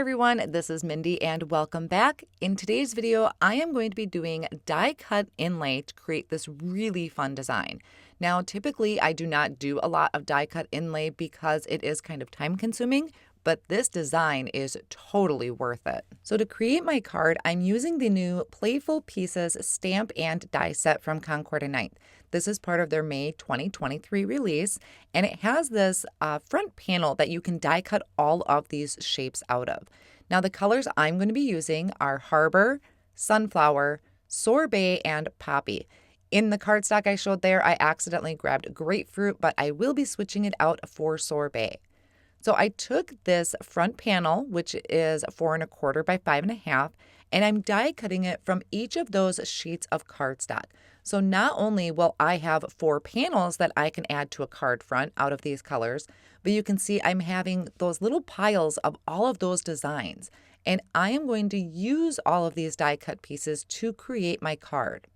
everyone, this is Mindy and welcome back. In today's video, I am going to be doing die cut inlay to create this really fun design. Now, typically I do not do a lot of die cut inlay because it is kind of time consuming, but this design is totally worth it. So to create my card, I'm using the new Playful Pieces stamp and die set from Concord 9th. This is part of their May 2023 release, and it has this front panel that you can die cut all of these shapes out of. Now the colors I'm going to be using are Harbor, Sunflower, Sorbet, and Poppy. In the cardstock I showed there, I accidentally grabbed Grapefruit, but I will be switching it out for Sorbet. So I took this front panel, which is 4 1/4 by 5 1/2, and I'm die cutting it from each of those sheets of cardstock. So not only will I have 4 panels that I can add to a card front out of these colors, but you can see I'm having those little piles of all of those designs. And I am going to use all of these die cut pieces to create my card.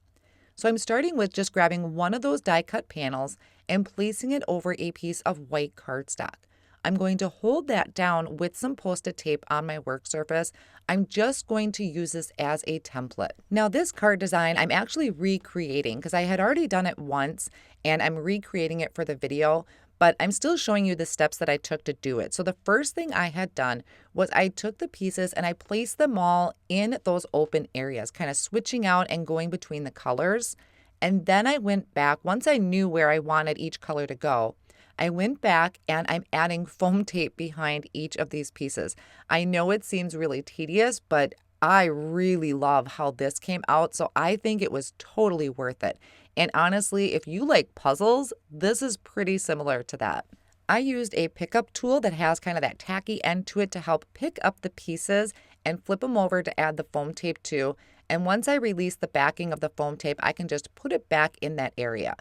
So I'm starting with just grabbing one of those die cut panels and placing it over a piece of white cardstock. I'm going to hold that down with some Post-it tape on my work surface. I'm just going to use this as a template. Now this card design I'm actually recreating because I had already done it once and I'm recreating it for the video, but I'm still showing you the steps that I took to do it. So the first thing I had done was I took the pieces and I placed them all in those open areas, kind of switching out and going between the colors. And then I went back, once I knew where I wanted each color to go, I went back and I'm adding foam tape behind each of these pieces. I know it seems really tedious, but I really love how this came out, so I think it was totally worth it. And honestly, if you like puzzles, this is pretty similar to that. I used a pickup tool that has kind of that tacky end to it to help pick up the pieces and flip them over to add the foam tape to. And once I release the backing of the foam tape, I can just put it back in that area.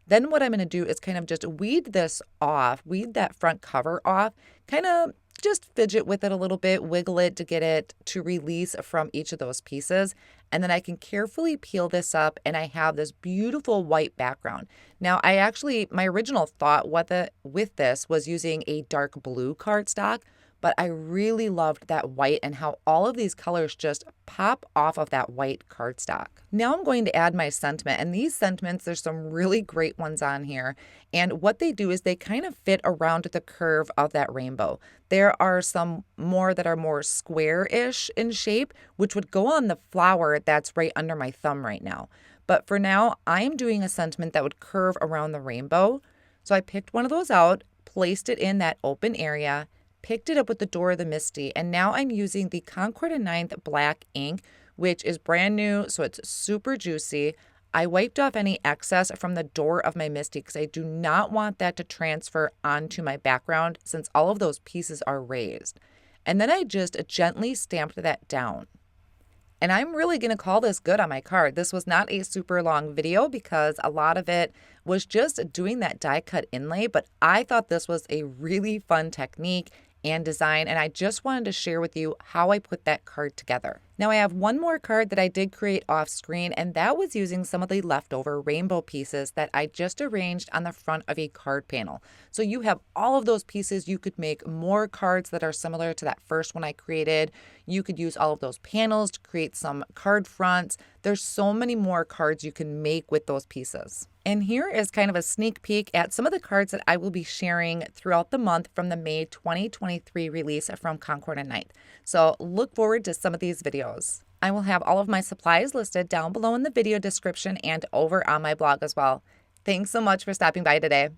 Then what I'm going to do is kind of just weed this off, weed that front cover off, kind of just fidget with it a little bit, wiggle it to get it to release from each of those pieces. And then I can carefully peel this up and I have this beautiful white background. Now my original thought with this was using a dark blue cardstock, but I really loved that white and how all of these colors just pop off of that white cardstock. Now I'm going to add my sentiment, and these sentiments, there's some really great ones on here. And what they do is they kind of fit around the curve of that rainbow. There are some more that are more square-ish in shape, which would go on the flower that's right under my thumb right now. But for now, I am doing a sentiment that would curve around the rainbow. So I picked one of those out, placed it in that open area, picked it up with the door of the Misti, and now I'm using the Concord 9th black ink, which is brand new, so it's super juicy. I wiped off any excess from the door of my Misti because I do not want that to transfer onto my background since all of those pieces are raised. And then I just gently stamped that down. And I'm really going to call this good on my card. This was not a super long video because a lot of it was just doing that die cut inlay, but I thought this was a really fun technique and design, and I just wanted to share with you how I put that card together. Now I have one more card that I did create off screen, and that was using some of the leftover rainbow pieces that I just arranged on the front of a card panel. So you have all of those pieces. You could make more cards that are similar to that first one I created. You could use all of those panels to create some card fronts. There's so many more cards you can make with those pieces. And here is kind of a sneak peek at some of the cards that I will be sharing throughout the month from the May 2023 release from Concord 9th. So look forward to some of these videos. I will have all of my supplies listed down below in the video description and over on my blog as well. Thanks so much for stopping by today.